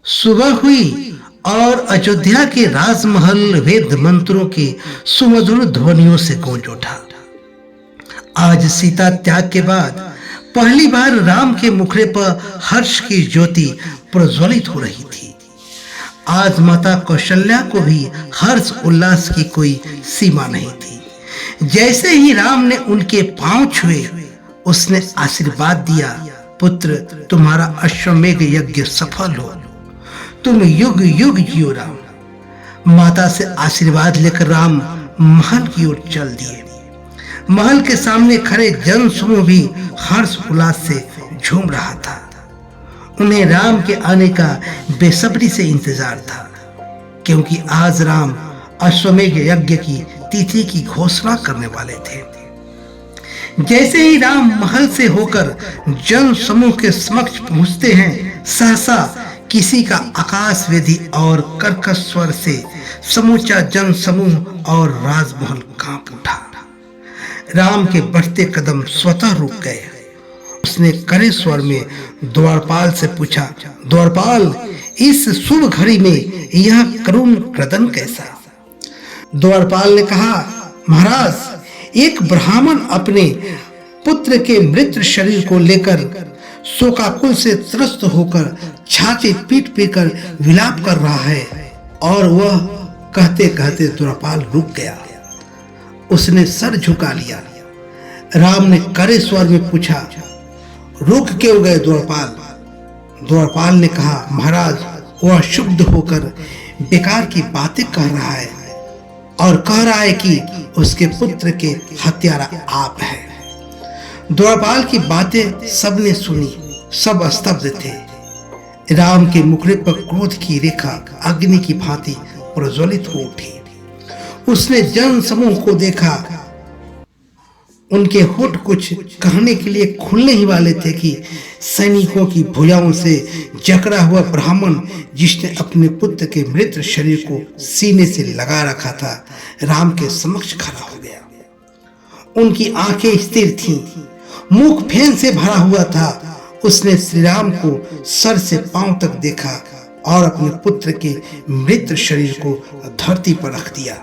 सुबह हुई और अयोध्या के राजमहल वेद मंत्रों की सुमधुर ध्वनियों से गूंज उठा। आज सीता त्याग के बाद पहली बार राम के मुखड़े पर हर्ष की ज्योति प्रज्वलित हो रही थी। आज माता कौशल्या को भी हर्ष उल्लास की कोई सीमा नहीं थी। जैसे ही राम ने उनके पांव छुए, उसने आशीर्वाद दिया, पुत्र तुम्हारा अश्वमेघ यज्ञ सफल हो, तुम युग युग जियो राम। माता से आशीर्वाद लेकर राम महल की ओर चल दिए। महल के सामने खड़े जन समूह भी हर्ष उल्लास से झूम रहा था। उन्हें राम के आने का बेसब्री से इंतजार था, क्योंकि आज राम अश्वमेघ यज्ञ की तिथि की घोषणा करने वाले थे। जैसे ही राम महल से होकर जन समूह के समक्ष पहुंचते हैं, सहसा किसी का आकाश वेदी और कर्कश स्वर से समूचा जन समूह और राजमहल कांप उठा। राम के बढ़ते कदम स्वतः रुक गए। उसने कड़े स्वर में द्वारपाल से पूछा, द्वारपाल, इस शुभ घड़ी में यह करुण क्रदन कैसा? द्वारपाल ने कहा, महाराज, एक ब्राह्मण अपने पुत्र के मृत शरीर को लेकर शोकाकुल से त्रस्त होकर छाती पीट पीट विलाप कर रहा है। और वह कहते कहते द्वारपाल रुक गया। उसने सर झुका लिया। राम ने कड़े स्वर में पूछा, रुक क्यों गए द्वारपाल? द्वारपाल ने कहा, महाराज, वह शुद्ध होकर बेकार की बातें कह रहा है और कह रहा है कि उसके पुत्र के हत्यारा आप हैं। द्वारपाल की बातें सबने सुनी, सब स्तब्ध थे। राम के मुखड़े पर क्रोध की रेखा अग्नि की भांति प्रज्वलित हो उठी। उसने जन समूह को देखा। उनके होठ कुछ कहने के लिए खुलने ही वाले थे कि सैनिकों की भुजाओं से जकड़ा हुआ ब्राह्मण, जिसने अपने पुत्र के मृत शरीर को सीने से लगा रखा था, राम के समक्ष खड़ा हो गया। उनकी आंखें स्थिर थीं, मुख फेन से भरा हुआ था। उसने श्री राम को सर से पांव तक देखा और अपने पुत्र के मृत शरीर को धरती पर रख दिया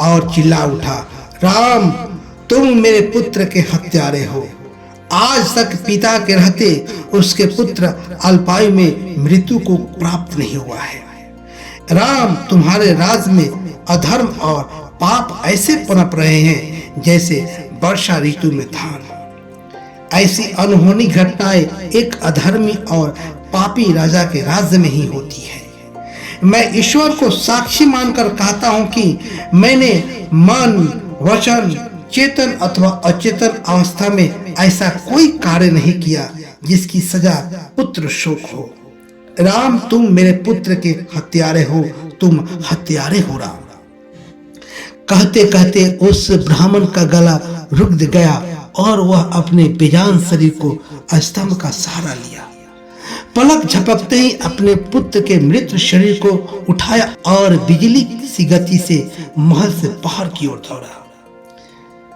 और चिल्ला उठा, राम, तुम मेरे पुत्र के हत्यारे हो। आज तक पिता के रहते उसके पुत्र अल्पायु में मृत्यु को प्राप्त नहीं हुआ है। राम, तुम्हारे राज में अधर्म और पाप ऐसे पनप रहे हैं जैसे वर्षा ऋतु में धान। ऐसी अनहोनी घटनाएं एक अधर्मी और पापी राजा के राज्य में ही होती है। मैं ईश्वर को साक्षी मानकर कहता हूं कि मैंने मन, वचन, चेतन अथवा अचेतन अवस्था में ऐसा कोई कार्य नहीं किया जिसकी सजा पुत्र शोक हो। राम, तुम मेरे पुत्र के हत्यारे हो, तुम हत्यारे हो राम। कहते कहते उस ब्राह्मण का गला रुक गया और वह अपने बेजान शरीर को स्तंभ का सहारा लिया। पलक झपकते ही अपने पुत्र के मृत शरीर को उठाया और बिजली सी गति से महल से बाहर की ओर दौड़ा।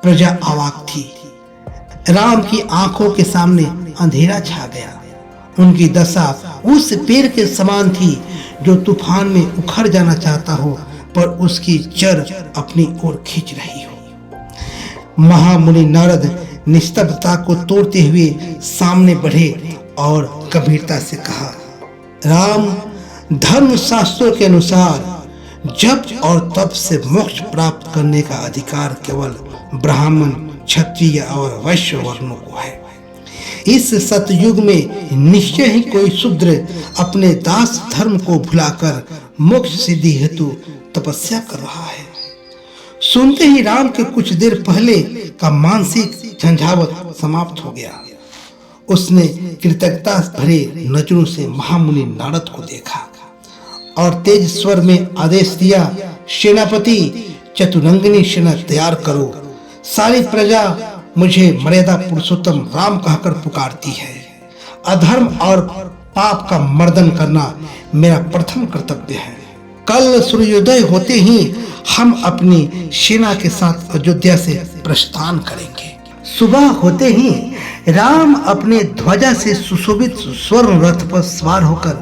प्रजा अवाक थी। राम की आंखों के सामने अंधेरा छा गया। उनकी दशा उस पेड़ के समान थी जो तूफान में उखड़ जाना चाहता हो पर उसकी जड़ अपनी ओर खींच रही हो। महामुनि नारद निस्तब्धता को तोड़ते हुए सामने बढ़े और गंभीरता से कहा, राम, धर्म शास्त्रों के अनुसार जब और तप से मोक्ष प्राप्त करने का अधिकार केवल ब्राह्मण, क्षत्रिय और वैश्य वर्णों को है। इस सतयुग में निश्चय ही कोई शूद्र अपने दास धर्म को भुलाकर मोक्ष सिद्धि हेतु तपस्या कर रहा है। सुनते ही राम के कुछ देर पहले का मानसिक झंझावत समाप्त हो गया। उसने कृतज्ञता भरे नजरों से महामुनि नारद को देखा और तेज स्वर में आदेश दिया, सेनापति, चतुरंगिनी सेना तैयार करो। सारी प्रजा मुझे मर्यादा पुरुषोत्तम राम कहकर पुकारती है। अधर्म और पाप का मर्दन करना मेरा प्रथम कर्तव्य है। कल सूर्योदय होते ही हम अपनी सेना के साथ अयोध्या से प्रस्थान करेंगे। सुबह होते ही राम अपने ध्वजा से सुशोभित स्वर्ण रथ पर सवार होकर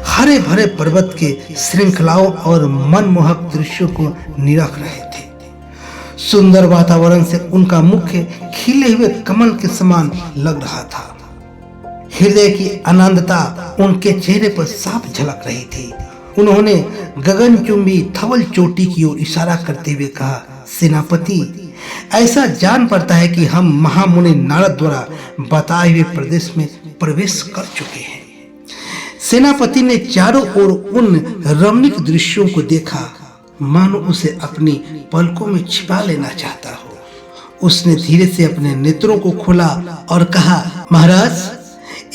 हरे भरे पर्वत के श्रृंखलाओं और मनमोहक दृश्यों को निरख रहे थे। सुंदर वातावरण से उनका मुख खिले हुए कमल के समान लग रहा था। हृदय की आनंदता उनके चेहरे पर साफ झलक रही थी। उन्होंने गगनचुंबी धवल चोटी की ओर इशारा करते हुए कहा, सेनापति, ऐसा जान पड़ता है कि हम महामुनि नारद द्वारा बताए हुए प्रदेश में प्रवेश कर चुके हैं। सेनापति ने चारों ओर उन रमणीक दृश्यों को देखा, मानो उसे अपनी पलकों में छिपा लेना चाहता हो। उसने धीरे से अपने नेत्रों को खोला और कहा, महाराज,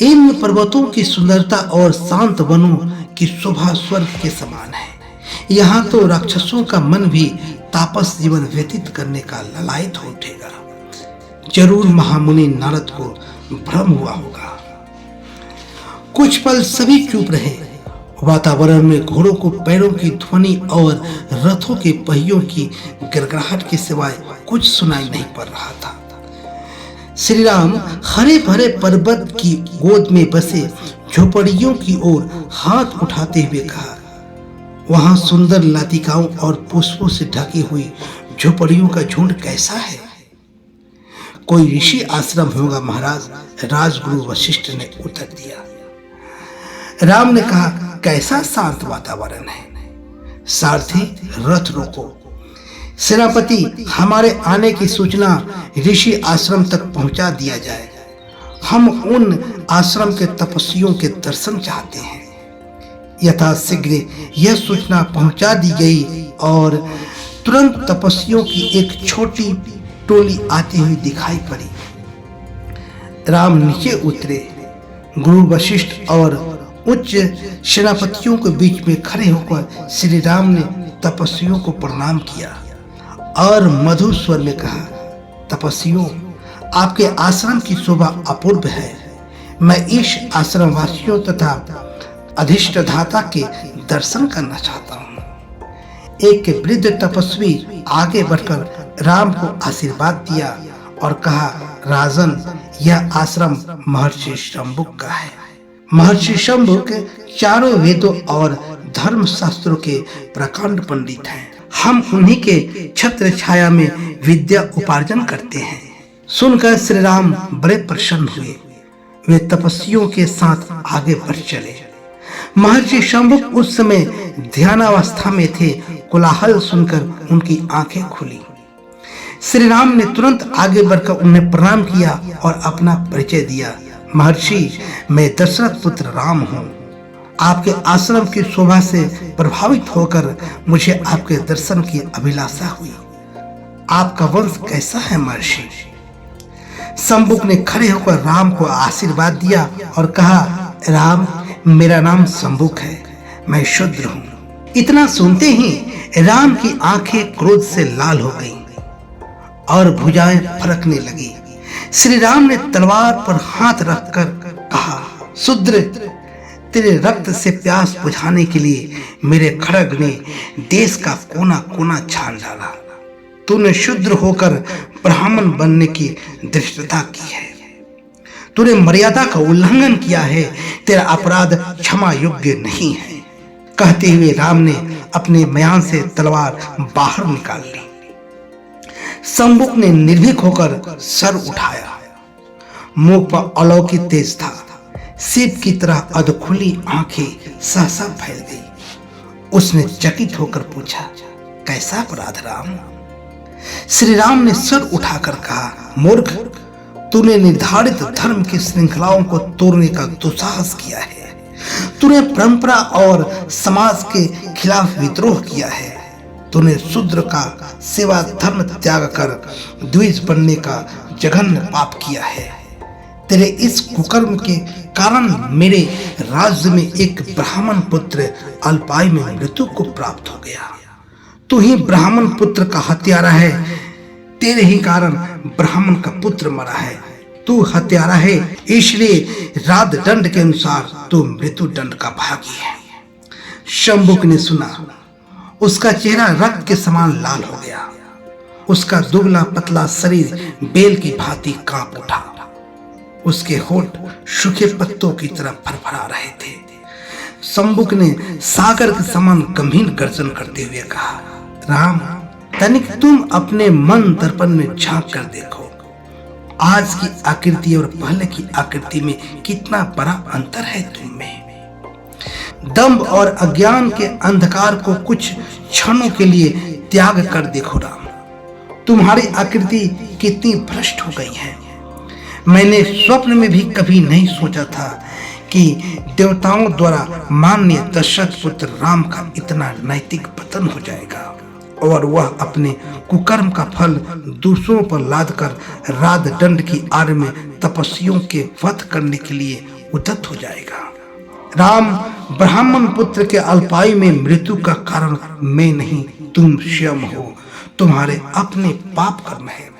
इन पर्वतों की सुंदरता और शांत वनों की शोभा स्वर्ग के समान है। यहाँ तो राक्षसों का मन भी तापस जीवन व्यतीत करने का ललायत हो उठेगा। जरूर महामुनि नारद को भ्रम हुआ होगा। कुछ पल सभी चुप रहे। वातावरण में घोड़ों को पैरों की ध्वनि और रथों के पहियों की गड़गड़ाहट के सिवाय कुछ सुनाई नहीं पड़ रहा था। श्री राम हरे भरे पर्वत की गोद में बसे झोपड़ियों की ओर हाथ उठाते हुए कहा, वहां सुंदर लतिकाओं और पुष्पों से ढकी हुई झोपड़ियों का झुंड कैसा है? कोई ऋषि आश्रम होगा महाराज, राजगुरु वशिष्ठ ने उत्तर दिया। राम ने कहा, कैसा शांत वातावरण है। सारथी, रथ रोको। सेनापति, हमारे आने की सूचना ऋषि आश्रम तक पहुंचा दिया जाए। हम उन आश्रम के तपस्वियों के दर्शन चाहते हैं। यथाशीघ्र यह सूचना पहुंचा दी गई और तुरंत तपस्वियों की एक छोटी टोली आती हुई दिखाई पड़ी। राम नीचे उतरे। गुरु वशिष्ठ और उच्च सेनापतियों के बीच में खड़े होकर श्री राम ने तपस्वियों को प्रणाम किया और मधुर स्वर में कहा, तपस्वियों, आपके आश्रम की शोभा अपूर्व है। मैं इस आश्रम वासियों तथा अधिष्ठधाता के दर्शन करना चाहता हूँ। एक वृद्ध तपस्वी आगे बढ़कर राम को आशीर्वाद दिया और कहा, राजन, यह आश्रम महर्षि शंभुक का है। महर्षि शंभुक चारों वेदों और धर्म शास्त्रों के प्रकांड पंडित हैं। हम उन्हीं के छत्र छाया में विद्या उपार्जन करते हैं। सुनकर श्री राम बड़े प्रसन्न हुए। वे तपस्वियों के साथ आगे बढ़ चले। महर्षि शंभुक उस समय ध्यानावस्था में थे। कोलाहल सुनकर उनकी आंखें खुली। श्री राम ने तुरंत आगे बढ़कर उन्हें प्रणाम किया और अपना परिचय दिया। महर्षि, मैं दशरथ पुत्र राम हूँ। आपके आश्रम की शोभा से प्रभावित होकर मुझे आपके दर्शन की अभिलाषा हुई। आपका वंश कैसा है महर्षि? शंभुक ने खड़े होकर राम को आशीर्वाद दिया और कहा, राम, मेरा नाम शंभुक है। मैं शूद्र हूँ। इतना सुनते ही राम की आंखें क्रोध से लाल हो गईं और भुजाएं फड़कने लगी। श्री राम ने तलवार पर हाथ रखकर कहा, शूद्र, तेरे रक्त से प्यास बुझाने के लिए मेरे खड्ग ने देश का कोना कोना छान डाला। तूने शूद्र होकर ब्राह्मण बनने की धृष्टता की है। तूने मर्यादा का उल्लंघन किया है। तेरा अपराध क्षमा योग्य नहीं है। कहते हुए राम ने अपने म्यान से तलवार बाहर निकाल ली। शंभुक ने निर्भीक होकर सर उठाया। मुंह पर अलौकिक तेज था। शिव की तरह अधखुली आंखें सहसा फैल गई। उसने चकित होकर पूछा, कैसा अपराध राम? श्री राम ने सर उठाकर कहा, मूर्ख, तूने निर्धारित धर्म की श्रृंखलाओं को तोड़ने का दुस्साहस किया है। तूने परंपरा और समाज के खिलाफ विद्रोह किया है। तूने शूद्र का सेवा धर्म त्याग कर द्विज बनने का जघन्य पाप किया है। तेरे इस कुकर्म के कारण मेरे राज्य में एक ब्राह्मण पुत्र अल्पायु में मृत्यु को प्राप्त हो गया। तू ही ब्राह्मण पुत्र का हत्यारा है। तेरे ही कारण ब्राह्मण का पुत्र मरा है। तू हत्यारा है, इसलिए राज दंड के अनुसार तू मृत्यु दंड का भागी है। शंभुक ने सुना। उसका चेहरा रक्त के समान लाल हो गया। उसका दुबला पतला शरीर बेल की भांति कांप उठा। उसके होंठ सूखे पत्तों की तरह फरफरा रहे थे। शंबुक ने सागर के समान गंभीर गर्जन करते हुए कहा, राम, तनिक तुम अपने मन दर्पण में झांक कर देखो। आज की आकृति और पहले की आकृति में कितना बड़ा अंतर है तुम में। दंभ और अज्ञान के अंधकार को कुछ क्षणों के लिए त्याग कर देखो राम, तुम्हारी आकृति कितनी भ्रष्ट हो गई है। मैंने स्वप्न में भी कभी नहीं सोचा था कि देवताओं द्वारा माननीय दशरथ पुत्र राम का इतना नैतिक पतन हो जाएगा और वह अपने कुकर्म का फल दूसरों पर लादकर राज दंड की आड़ में तपस्वियों के वध करने के लिए उद्यत हो जाएगा। राम, ब्राह्मण पुत्र के अल्पायु में मृत्यु का कारण मैं नहीं, तुम स्वयं हो, तुम्हारे अपने पाप कर्म है।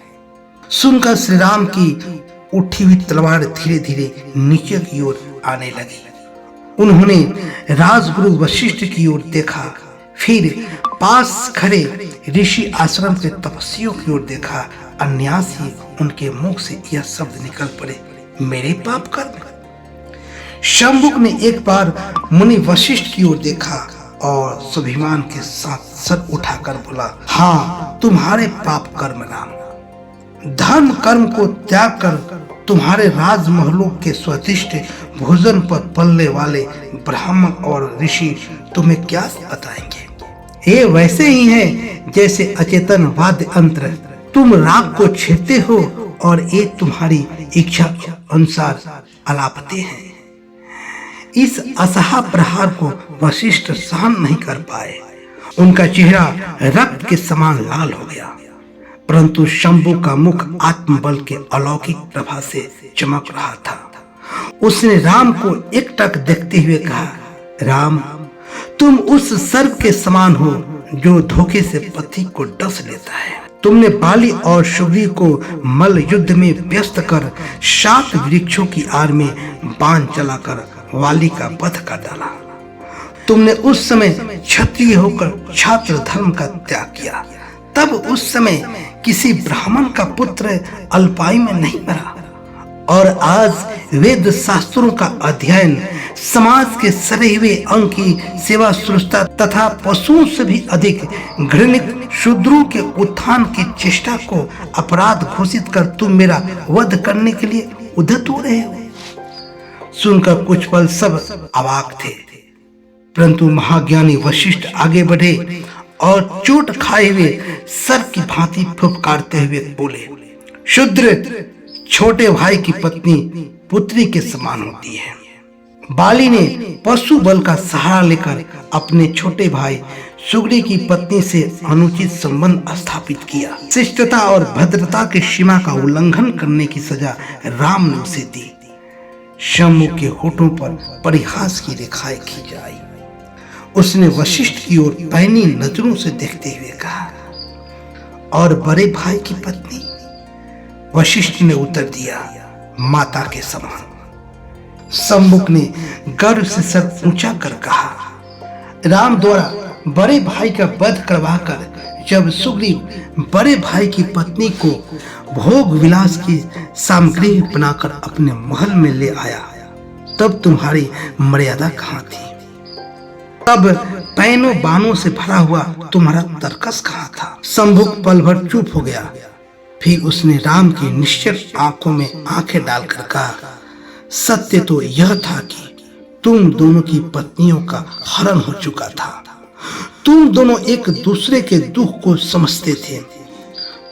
सुनकर श्री राम की उठी हुई तलवार धीरे धीरे नीचे की ओर आने लगी। उन्होंने राजगुरु वशिष्ठ की ओर देखा, फिर पास खड़े ऋषि आश्रम के तपस्वियों की ओर देखा। अन्यास ही उनके मुख से यह शब्द निकल पड़े, मेरे पाप कर्म। शंबुक ने एक बार मुनि वशिष्ठ की ओर देखा और स्वाभिमान के साथ सर उठाकर बोला, हाँ, तुम्हारे पाप कर्म राम। धर्म कर्म को त्याग कर तुम्हारे राजमहलों के स्वादिष्ट भोजन पर पलने वाले ब्राह्मण और ऋषि तुम्हें क्या बताएंगे। ये वैसे ही है जैसे अचेतन वाद्य यंत्र, तुम राग को छेड़ते हो और ये तुम्हारी इच्छा अनुसार अलापते हैं। इस असहा प्रहार को वशिष्ठ सहन नहीं कर पाए। उनका चेहरा रक्त के समान लाल हो गया, परंतु शंभु का मुख आत्मबल के अलौकिक प्रभा से चमक रहा था। उसने राम को एकटक देखते हुए कहा, राम, तुम उस सर्प के समान हो जो धोखे से पति को डस लेता है। तुमने बाली और सुग्रीव को मल्ल युद्ध में व्यस्त कर 7 वृक्षों की आड़ में बाण चलाकर वाली का वध कर डाला। तुमने उस समय क्षत्रिय होकर छात्र धर्म का त्याग किया। तब उस समय किसी ब्राह्मण का पुत्र अल्पायु में नहीं मरा, और आज वेद शास्त्रों का अध्ययन, समाज के सड़े हुए अंग की सेवा शुश्रूषा तथा पशुओं से भी अधिक घृणित शूद्रों के उत्थान की चेष्टा को अपराध घोषित कर तुम मेरा वध करने के लिए उद्यत हो रहे हो। सुनकर कुछ पल सब अवाक थे, परंतु महाज्ञानी वशिष्ठ आगे बढ़े और चोट खाए हुए सर की भांति फुफकारते हुए बोले, शूद्र, छोटे भाई की पत्नी पुत्री के समान होती है। बाली ने पशु बल का सहारा लेकर अपने छोटे भाई सुग्रीव की पत्नी से अनुचित संबंध स्थापित किया। शिष्टता और भद्रता की सीमा का उल्लंघन करने की सजा राम ने उसे दी। शंभु के होठों पर परिहास की रेखाएं खींच आई। उसने वशिष्ठ की ओर पैनी नजरों से देखते हुए कहा, और बड़े भाई की पत्नी? वशिष्ठ ने उत्तर दिया, माता के समान। शंभुक ने गर्व से सर ऊंचा कर कहा, राम द्वारा बड़े भाई का वध करवाकर जब सुग्रीव बड़े भाई की पत्नी को भोग विलास की सामग्री बनाकर अपने महल में ले आया, तब तुम्हारी मर्यादा कहाँ थी? तब पैनों बाणों से भरा हुआ तुम्हारा तर्कस कहाँ था? शंभुक पल भर चुप हो गया। फिर उसने राम की निश्चल आंखों में आंखें डालकर कहा, सत्य तो यह था कि तुम दोनों की पत्नियों का हरण हो चुका था। तुम दोनों एक दूसरे के दुख को समझते थे।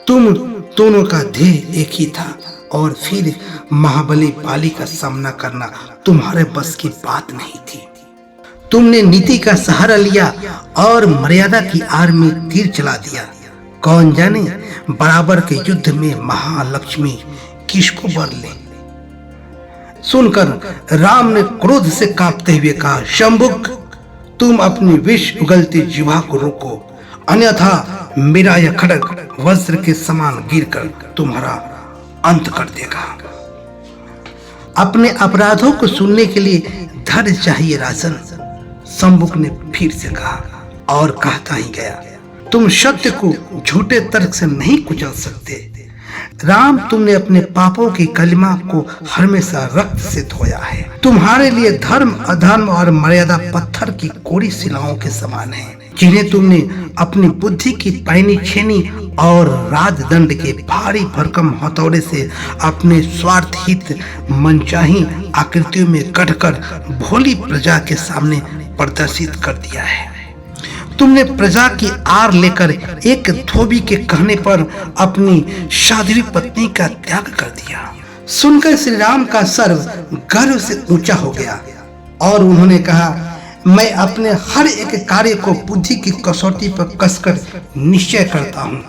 तुम दोनों का ध्येय एक ही था, और फिर महाबली बाली का सामना करना तुम्हारे बस की बात नहीं थी। तुमने नीति का सहारा लिया और मर्यादा की आड़ में तीर चला दिया। कौन जाने बराबर के युद्ध में महालक्ष्मी किसको वर ले। सुनकर राम ने क्रोध से कांपते हुए कहा, शंभुक, तुम अपनी विष उगलती जिह्वा को रोको, अन्यथा मेरा यह खड्ग वज्र के समान गिरकर तुम्हारा अंत कर देगा। अपने अपराधों को सुनने के लिए धैर्य चाहिए राजन, शंभुक ने फिर से कहा, और कहता ही गया, तुम सत्य को झूठे तर्क से नहीं कुचल सकते। राम, तुमने अपने पापों की कलिमा को हमेशा रक्त से धोया है। तुम्हारे लिए धर्म, अधर्म और मर्यादा पत्थर की कोरी शिलाओं के समान है, जिन्हें तुमने अपनी बुद्धि की पैनी छेनी और राजदंड के भारी भरकम हथौड़े से अपने स्वार्थहित मनचाही आकृतियों में गढ़कर भोली प्रजा के सामने प्रदर्शित कर दिया है। तुमने प्रजा की आर लेकर एक धोबी के कहने पर अपनी साध्वी पत्नी का त्याग कर दिया। सुनकर श्री राम का सर गर्व से ऊंचा हो गया और उन्होंने कहा, मैं अपने हर एक कार्य को बुद्धि की कसौटी पर कसकर निश्चय करता हूँ।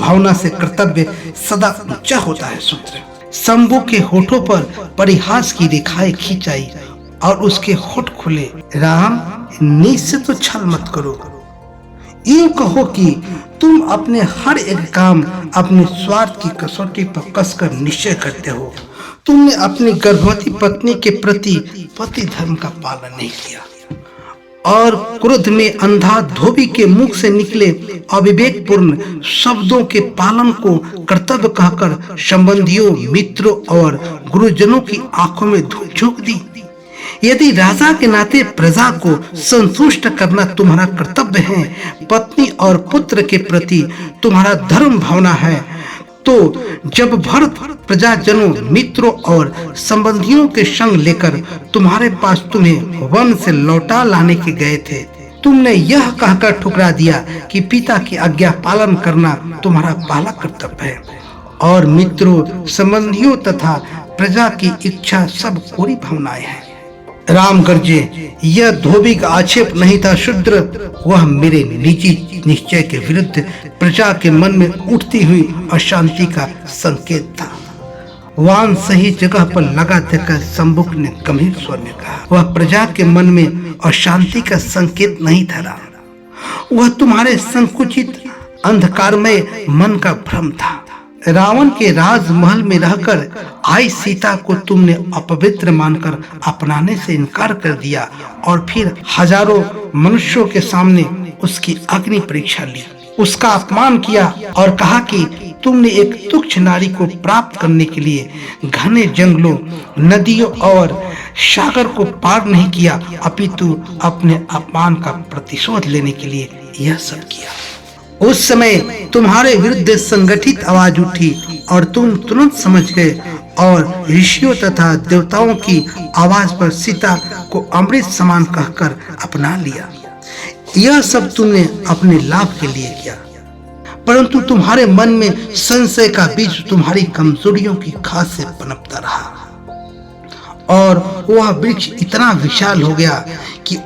भावना से कर्तव्य सदा ऊंचा होता है। सूत्र शंभू के होठों पर परिहास की रेखाएं खींचाई और उसके होठ खुले। राम, नीच से तो छल मत करो। यूं कहो कि तुम अपने हर एक काम अपने स्वार्थ की कसौटी पर कसकर निश्चय करते हो। तुमने अपनी गर्भवती पत्नी के प्रति पति धर्म का पालन नहीं किया और क्रोध में अंधा धोबी के मुख से निकले अविवेकपूर्ण शब्दों के पालन को कर्तव्य कहकर संबंधियों, मित्रों और गुरुजनों की आंखों में धूल झोंक दी। यदि राजा के नाते प्रजा को संतुष्ट करना तुम्हारा कर्तव्य है, पत्नी और पुत्र के प्रति तुम्हारा धर्म भावना है, तो जब भरत प्रजाजनों, मित्रों और संबंधियों के संग लेकर तुम्हारे पास तुम्हें वन से लौटा लाने के गए थे, तुमने यह कहकर ठुकरा दिया कि पिता की आज्ञा पालन करना तुम्हारा पहला कर्तव्य है और मित्रों, संबंधियों तथा प्रजा की इच्छा सब कोरी भावनाएं हैं। राम गर्जे, यह धोबी का आक्षेप नहीं था शूद्र, वह मेरे निजी निश्चय के विरुद्ध प्रजा के मन में उठती हुई अशांति का संकेत था। वान सही जगह पर लगा देकर शंभुक ने गंभीर स्वर में कहा, वह प्रजा के मन में अशांति का संकेत नहीं था राम, वह तुम्हारे संकुचित अंधकारमय मन का भ्रम था। रावण के राजमहल में रहकर आई सीता को तुमने अपवित्र मानकर अपनाने से इनकार कर दिया और फिर हजारों मनुष्यों के सामने उसकी अग्नि परीक्षा ली, उसका अपमान किया और कहा कि तुमने एक तुच्छ नारी को प्राप्त करने के लिए घने जंगलों, नदियों और सागर को पार नहीं किया, अपितु अपने अपमान का प्रतिशोध लेने के लिए यह सब किया। उस समय तुम्हारे विरुद्ध संगठित आवाज उठी और तुम तुरंत समझ गए और ऋषियों तथा देवताओं की आवाज पर सीता को अमृत समान कहकर अपना लिया। यह सब तुमने अपने लाभ के लिए किया, परंतु तुम्हारे मन में संशय का बीज तुम्हारी कमजोरियों की खाद से पनपता रहा और वह वृक्ष इतना विशाल हो गया कि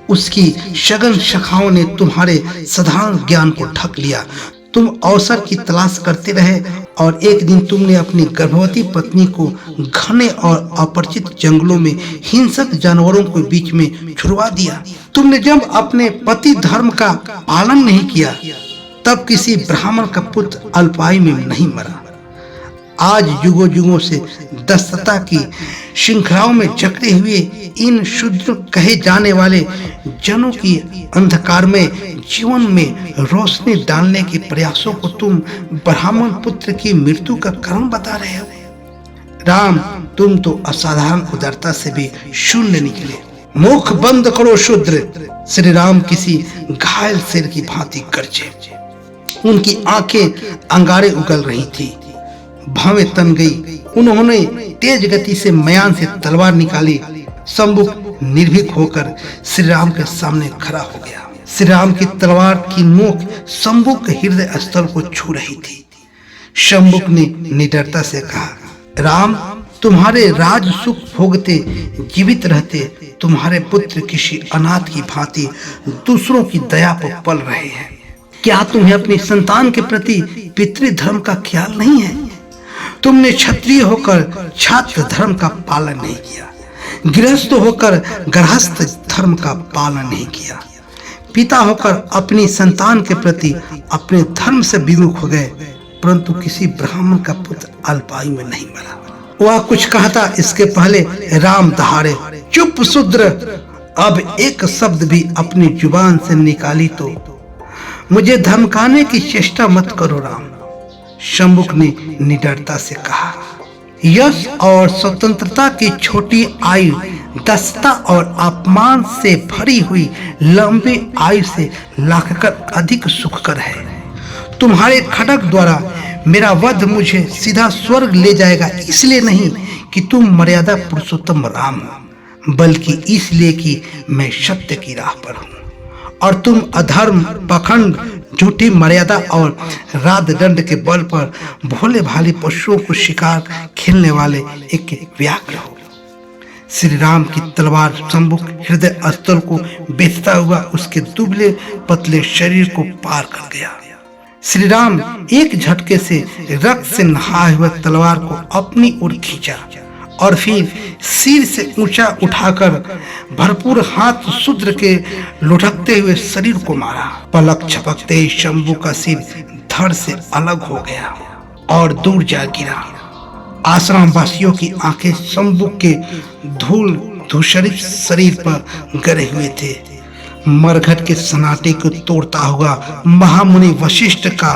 उसकी सघन शाखाओं ने तुम्हारे साधारण ज्ञान को ढक लिया। तुम अवसर की तलाश करते रहे और एक दिन तुमने अपनी गर्भवती पत्नी को घने और अपरिचित जंगलों में हिंसक जानवरों के बीच में छुड़वा दिया। तुमने जब अपने पति धर्म का पालन नहीं किया, तब किसी ब्राह्मण का पुत्र अल्पायु में नहीं मरा। आज युगों युगों से दस्तता की श्रृंखलाओं में जकड़े हुए इन शूद्र कहे जाने वाले जनों की अंधकार में जीवन में रोशनी डालने के प्रयासों को तुम ब्राह्मण पुत्र की मृत्यु का कारण बता रहे हो। राम, तुम तो असाधारण उदारता से भी शून्य निकले। मुख बंद करो शूद्र, श्री राम किसी घायल शेर की भांति गरजे। उनकी आंखें अंगारे उगल रही थी, भावें तन गई। उन्होंने तेज गति से मयान से तलवार निकाली। शंभुक निर्भीक होकर श्री राम के सामने खड़ा हो गया। श्री राम की तलवार की नोक शंभुक के हृदय स्थल को छू रही थी। शंभुक ने निडरता से कहा, राम, तुम्हारे राज सुख भोगते जीवित रहते तुम्हारे पुत्र किसी अनाथ की भांति दूसरों की दया पर पल रहे हैं। क्या तुम्हें अपनी संतान के प्रति पितृधर्म का ख्याल नहीं है? तुमने क्षत्रिय होकर छात्र धर्म का पालन नहीं किया, गृहस्थ होकर गृहस्थ धर्म का पालन नहीं किया, पिता होकर अपनी संतान के प्रति अपने धर्म से विमुख हो गए, परंतु किसी ब्राह्मण का पुत्र अल्पायु में नहीं मरा। वह कुछ कहता इसके पहले राम दहाड़े, चुप शूद्र, अब एक शब्द भी अपनी जुबान से निकाली तो मुझे धमकाने की चेष्टा मत करो। राम, शंभुक ने निडरता से कहा। यश और स्वतंत्रता की छोटी आयु दस्ता और अपमान से भरी हुई लंबी आयु से लाखकर अधिक सुखकर है। तुम्हारे खड्ग द्वारा मेरा वध मुझे सीधा स्वर्ग ले जाएगा, इसलिए नहीं कि तुम मर्यादा पुरुषोत्तम राम हो, बल्कि इसलिए कि मैं सत्य की राह पर हूँ और तुम अधर्म, पखंड, झूठी मर्यादा और राध दंड के बल पर भोले भाले पशुओं को शिकार खेलने वाले एक व्याघ्र हो। श्री राम की तलवार शंभुक हृदय स्थल को बेचता हुआ उसके दुबले पतले शरीर को पार कर गया। श्री राम एक झटके से रक्त से नहाए हुए तलवार को अपनी ओर खींचा और फिर सिर से ऊंचा उठाकर भरपूर हाथ शूद्र के लुढ़कते हुए शरीर को मारा। पलक झपकते ही शंभु का सिर धड़ से अलग हो गया और दूर जा गिरा। आश्रम वासियों की आंखें शंभु के धूल धूसरित शरीर पर गड़े हुए थे। मरघट के सन्नाटे को तोड़ता हुआ महामुनि वशिष्ठ का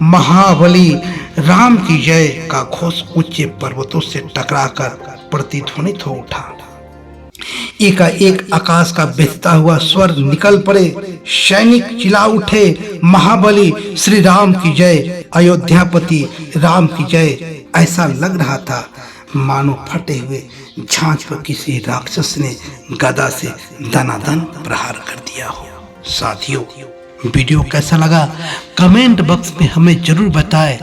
महाबली राम की जय का घोष ऊंचे पर्वतों से टकराकर प्रतिध्वनित हो उठा। एकाएक आकाश का बेचता हुआ स्वर निकल पड़े। सैनिक चिल्ला उठे, महाबली श्री राम की जय, अयोध्यापति राम की जय। ऐसा लग रहा था मानो फटे हुए झांझ पर किसी राक्षस ने गदा से दनादन प्रहार कर दिया हो। साथियों, वीडियो कैसा लगा कमेंट बॉक्स में हमें जरूर बताएं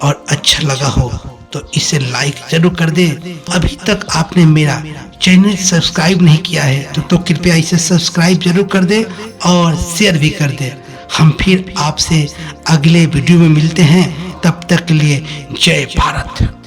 और अच्छा लगा हो तो इसे लाइक जरूर कर दें। अभी तक आपने मेरा चैनल सब्सक्राइब नहीं किया है तो कृपया इसे सब्सक्राइब जरूर कर दें और शेयर भी कर दें। हम फिर आपसे अगले वीडियो में मिलते हैं, तब तक के लिए जय भारत।